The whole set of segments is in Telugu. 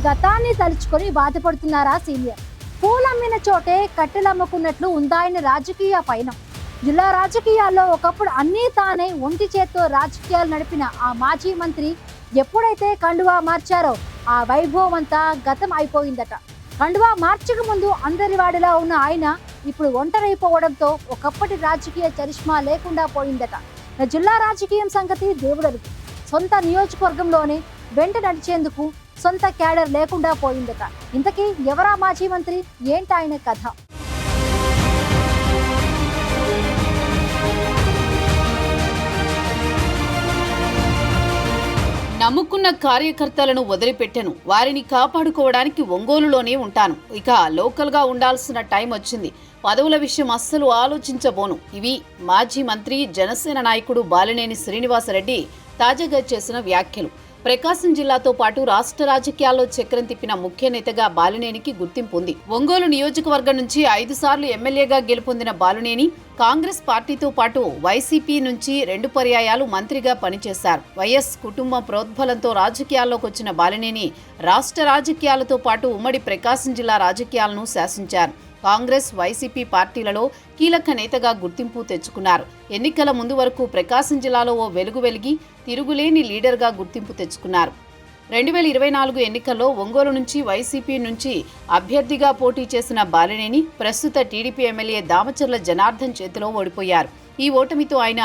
గతాన్ని తలుచుకొని బాధపడుతున్నారా సీనియర్? పూలమ్మిన చోటే కట్టెలమ్ముకున్నట్లు ఉందాయన రాజకీయ పయనం. జిల్లా రాజకీయాల్లో ఒకప్పుడు అన్నీ తానే ఒంటి చేత్తో రాజకీయాలు నడిపిన ఆ మాజీ మంత్రి ఎప్పుడైతే కండువా మార్చారో ఆ వైభవం అంతా గతం అయిపోయిందట. కండువా మార్చక ముందు అందరి వాడిలా ఉన్న ఆయన ఇప్పుడు ఒంటరైపోవడంతో ఒకప్పటి రాజకీయ చరిష్మా లేకుండా పోయిందట. జిల్లా రాజకీయం సంగతి దేవుడరుగు. సొంత నియోజకవర్గంలోనే వెంట నడిచేందుకు సొంత క్యాడర్ లేకుండా పోయిందట. ఇంతకీ ఎవరా మాజీ మంత్రి, ఏంటి ఆయన కథ? నమ్ముకున్న కార్యకర్తలను వదిలిపెట్టను, వారిని కాపాడుకోవడానికి ఒంగోలులోనే ఉంటాను. ఇక లోకల్గా ఉండాల్సిన టైం వచ్చింది. పదవుల విషయం అస్సలు ఆలోచించబోను. ఇవి మాజీ మంత్రి జనసేన నాయకుడు బాలినేని శ్రీనివాసరెడ్డి తాజాగా చేసిన వ్యాఖ్యలు. ప్రకాశం జిల్లాతో పాటు రాష్ట్ర రాజకీయాల్లో చక్రం తిప్పిన ముఖ్య నేతగా బాలినేనికి గుర్తింపు ఉంది. ఒంగోలు నియోజకవర్గం నుంచి 5 సార్లు ఎమ్మెల్యేగా గెలుపొందిన బాలినేని కాంగ్రెస్ పార్టీతో పాటు వైసీపీ నుంచి 2 పర్యాయాలు మంత్రిగా పనిచేశారు. వైఎస్ కుటుంబం ప్రోద్బలంతో రాజకీయాల్లోకి వచ్చిన బాలినేని రాష్ట్ర రాజకీయాలతో పాటు ఉమ్మడి ప్రకాశం జిల్లా రాజకీయాలను శాసించారు. కాంగ్రెస్, వైసీపీ పార్టీలలో కీలక నేతగా గుర్తింపు తెచ్చుకున్నారు. ఎన్నికల ముందు వరకు ప్రకాశం జిల్లాలో ఓ వెలుగు వెలిగి తిరుగులేని లీడర్గా గుర్తింపు తెచ్చుకున్నారు. 2024 ఎన్నికల్లో ఒంగోలు నుంచి వైసీపీ నుంచి అభ్యర్థిగా పోటీ చేసిన బాలినేని ప్రస్తుత టీడీపీ ఎమ్మెల్యే దామచర్ల జనార్దన్ చేతిలో ఓడిపోయారు. ఈ ఓటమితో ఆయన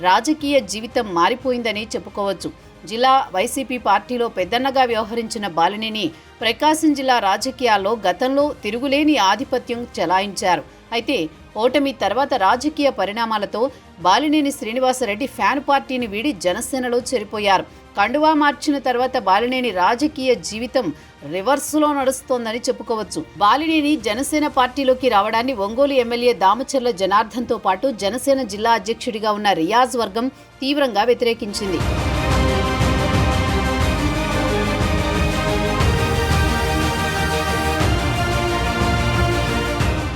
రాజకీయ జీవితం మారిపోయిందని చెప్పుకోవచ్చు. జిల్లా వైసీపీ పార్టీలో పెద్దన్నగా వ్యవహరించిన బాలినేని ప్రకాశం జిల్లా రాజకీయాల్లో గతంలో తిరుగులేని ఆధిపత్యం చెలాయించారు. అయితే ఓటమి తర్వాత రాజకీయ పరిణామాలతో బాలినేని శ్రీనివాసరెడ్డి ఫ్యాన్ పార్టీని వీడి జనసేనలో చేరిపోయారు. కండువా మార్చిన తర్వాత బాలినేని రాజకీయ జీవితం రివర్స్లో నడుస్తోందని చెప్పుకోవచ్చు. బాలినేని జనసేన పార్టీలోకి రావడాన్ని ఒంగోలు ఎమ్మెల్యే దామచర్ల జనార్దన్తో పాటు జనసేన జిల్లా అధ్యక్షుడిగా ఉన్న రియాజ్ వర్గం తీవ్రంగా వ్యతిరేకించింది.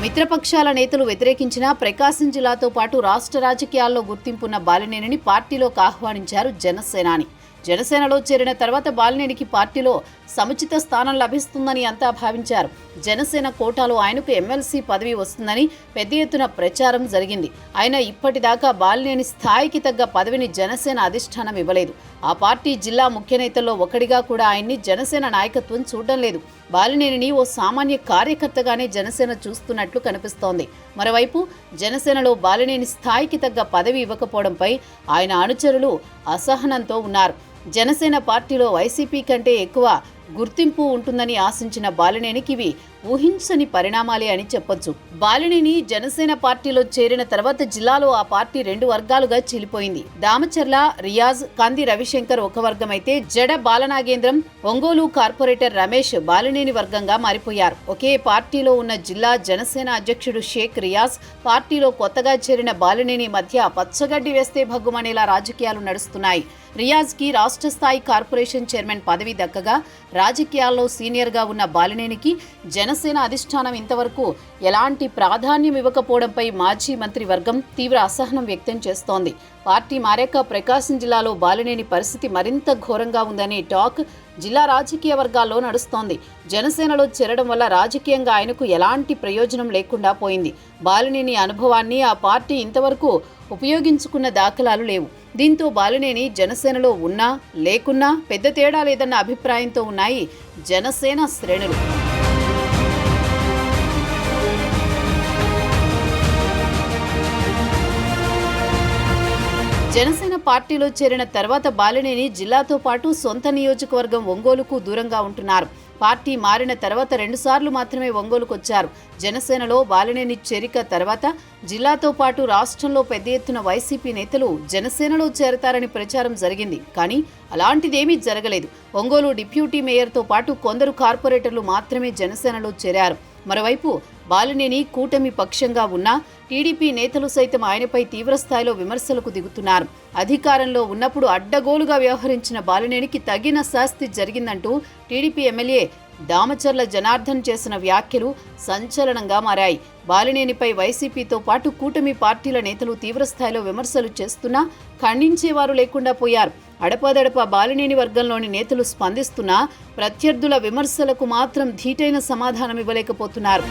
మిత్రపక్షాల నేతలు వ్యతిరేకించిన ప్రకాశం జిల్లాతో పాటు రాష్ట్ర రాజకీయాల్లో గుర్తింపున్న బాలినేనిని పార్టీలోకి ఆహ్వానించారు జనసేనాని. జనసేనలో చేరిన తర్వాత బాలినేనికి పార్టీలో సముచిత స్థానం లభిస్తుందని అంతా భావించారు. జనసేన కోటాలో ఆయనకు ఎమ్మెల్సీ పదవి వస్తుందని పెద్ద ఎత్తున ప్రచారం జరిగింది. ఆయన ఇప్పటిదాకా బాలినేని స్థాయికి తగ్గ పదవిని జనసేన అధిష్టానం ఇవ్వలేదు. ఆ పార్టీ జిల్లా ముఖ్య నేతల్లో ఒకటిగా కూడా ఆయన్ని జనసేన నాయకత్వం చూడడం లేదు. బాలినేనిని ఓ సామాన్య కార్యకర్తగానే జనసేన చూస్తున్నట్లు కనిపిస్తోంది. మరోవైపు జనసేనలో బాలినేని స్థాయికి తగ్గ పదవి ఇవ్వకపోవడంపై ఆయన అనుచరులు అసహనంతో ఉన్నారు. జనసేన పార్టీలో వైసీపీ కంటే ఎక్కువ గుర్తింపు ఉంటుందని ఆశించిన బాలినేనికి ఇవి ఊహించని పరిణామాలే అని చెప్పొచ్చు. బాలినేని జనసేన పార్టీలో చేరిన తర్వాత జిల్లాలో ఆ పార్టీ 2 వర్గాలుగా చీలిపోయింది. దామచర్ల, రియాజ్, కంది రవిశంకర్ ఒక వర్గం అయితే జడ బాలనాగేంద్రం, ఒంగోలు కార్పొరేటర్ రమేష్ బాలినేని వర్గంగా మారిపోయారు. ఒకే పార్టీలో ఉన్న జిల్లా జనసేన అధ్యక్షుడు షేక్ రియాజ్, పార్టీలో కొత్తగా చేరిన బాలినేని మధ్య పచ్చగడ్డి వేస్తే భగ్గుమనేలా రాజకీయాలు నడుస్తున్నాయి. రియాజ్కి రాష్ట్ర స్థాయి కార్పొరేషన్ చైర్మన్ పదవి దక్కగా రాజకీయాల్లో సీనియర్గా ఉన్న బాలినేనికి జనసేన అధిష్టానం ఇంతవరకు ఎలాంటి ప్రాధాన్యం ఇవ్వకపోవడంపై మాజీ మంత్రి వర్గం తీవ్ర అసహనం వ్యక్తం చేస్తోంది. పార్టీ మారాక ప్రకాశం జిల్లాలో బాలినేని పరిస్థితి మరింత ఘోరంగా ఉందనే టాక్ జిల్లా రాజకీయ వర్గాల్లో నడుస్తోంది. జనసేనలో చేరడం వల్ల రాజకీయంగా ఆయనకు ఎలాంటి ప్రయోజనం లేకుండా పోయింది. బాలినేని అనుభవాన్ని ఆ పార్టీ ఇంతవరకు ఉపయోగించుకున్న దాఖలాలు లేవు. దీంతో బాలినేని జనసేనలో ఉన్నా లేకున్నా పెద్ద తేడా లేదన్న అభిప్రాయంతో ఉన్నాయి జనసేన శ్రేణులు. జనసేన పార్టీలో చేరిన తర్వాత బాలినేని జిల్లాతో పాటు సొంత నియోజకవర్గం ఒంగోలుకు దూరంగా ఉంటున్నారు. పార్టీ మారిన తర్వాత 2 సార్లు మాత్రమే ఒంగోలుకు వచ్చారు. జనసేనలో బాలినేని చేరిక తర్వాత జిల్లాతో పాటు రాష్ట్రంలో పెద్ద ఎత్తున వైసీపీ నేతలు జనసేనలో చేరతారని ప్రచారం జరిగింది. కానీ అలాంటిదేమీ జరగలేదు. ఒంగోలు డిప్యూటీ మేయర్తో పాటు కొందరు కార్పొరేటర్లు మాత్రమే జనసేనలో చేరారు. మరోవైపు బాలినేని కూటమి పక్షంగా ఉన్నా టీడీపీ నేతలు సైతం ఆయనపై తీవ్రస్థాయిలో విమర్శలకు దిగుతున్నారు. అధికారంలో ఉన్నప్పుడు అడ్డగోలుగా వ్యవహరించిన బాలినేనికి తగిన శాస్తి జరిగిందంటూ టీడీపీ ఎమ్మెల్యే దామచర్ల జనార్దన్ చేసిన వ్యాఖ్యలు సంచలనంగా మారాయి. బాలినేనిపై వైసీపీతో పాటు కూటమి పార్టీల నేతలు తీవ్రస్థాయిలో విమర్శలు చేస్తున్నా ఖండించేవారు లేకుండా పోయారు. అడపాదడపా బాలినేని వర్గంలోని నేతలు స్పందిస్తున్నా ప్రత్యర్థుల విమర్శలకు మాత్రం ధీటైన సమాధానం ఇవ్వలేకపోతున్నారు.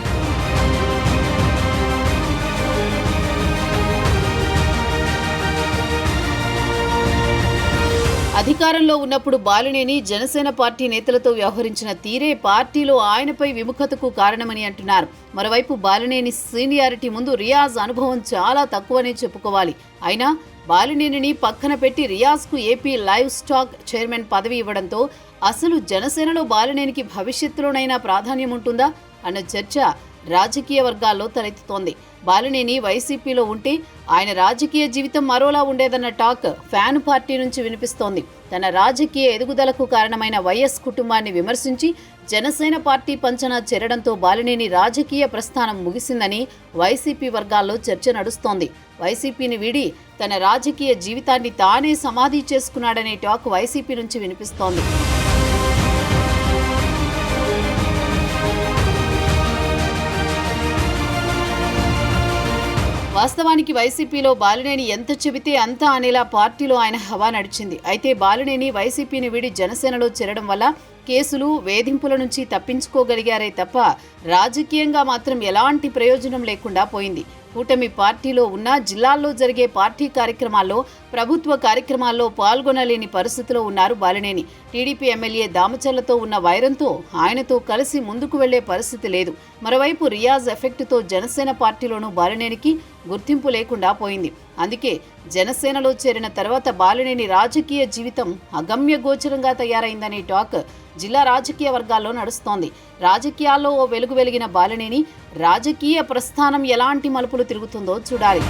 అధికారంలో ఉన్నప్పుడు బాలినేని జనసేన పార్టీ నేతలతో వ్యవహరించిన తీరే పార్టీలో ఆయనపై విముఖతకు కారణమని అంటున్నారు. మరోవైపు బాలినేని సీనియారిటీ ముందు రియాజ్ అనుభవం చాలా తక్కువనే చెప్పుకోవాలి. అయినా బాలినేనిని పక్కన పెట్టి రియాజ్కు ఏపీ లైవ్ స్టాక్ చైర్మన్ పదవి ఇవ్వడంతో అసలు జనసేనలో బాలినేనికి భవిష్యత్తులోనైనా ప్రాధాన్యం ఉంటుందా అన్న చర్చ రాజకీయ వర్గాల్లో తలెత్తుతోంది. బాలినేని వైసీపీలో ఉంటే ఆయన రాజకీయ జీవితం మరోలా ఉండేదన్న టాక్ ఫ్యాన్ పార్టీ నుంచి వినిపిస్తోంది. తన రాజకీయ ఎదుగుదలకు కారణమైన వైఎస్ కుటుంబాన్ని విమర్శించి జనసేన పార్టీ పంచన చేరడంతో బాలినేని రాజకీయ ప్రస్థానం ముగిసిందని వైసీపీ వర్గాల్లో చర్చ నడుస్తోంది. వైసీపీని వీడి తన రాజకీయ జీవితాన్ని తానే సమాధి చేసుకున్నాడనే టాక్ వైసీపీ నుంచి వినిపిస్తోంది. వాస్తవానికి వైసీపీలో బాలినేని ఎంత చెబితే అంత అనేలా పార్టీలో ఆయన హవా నడిచింది. అయితే బాలినేని వైసీపీని వీడి జనసేనలో చేరడం వల్ల కేసులు, వేధింపుల నుంచి తప్పించుకోగలిగారే తప్ప రాజకీయంగా మాత్రం ఎలాంటి ప్రయోజనం లేకుండా పోయింది. కూటమి పార్టీలో ఉన్న జిల్లాల్లో జరిగే పార్టీ కార్యక్రమాల్లో, ప్రభుత్వ కార్యక్రమాల్లో పాల్గొనలేని పరిస్థితిలో ఉన్నారు బాలినేని. టీడీపీ ఎమ్మెల్యే దామచర్లతో ఉన్న వైరంతో ఆయనతో కలిసి ముందుకు వెళ్లే పరిస్థితి లేదు. మరోవైపు రియాజ్ ఎఫెక్ట్తో జనసేన పార్టీలోనూ బాలినేనికి గుర్తింపు లేకుండా పోయింది. అందుకే జనసేనలో చేరిన తర్వాత బాలినేని రాజకీయ జీవితం అగమ్య గోచరంగా తయారైందనే టాక్ జిల్లా రాజకీయ వర్గాల్లో నడుస్తోంది. రాజకీయాల్లో ఓ వెలుగు వెలిగిన బాలినేని రాజకీయ ప్రస్థానం ఎలాంటి మలుపులు తిరుగుతుందో చూడాలి.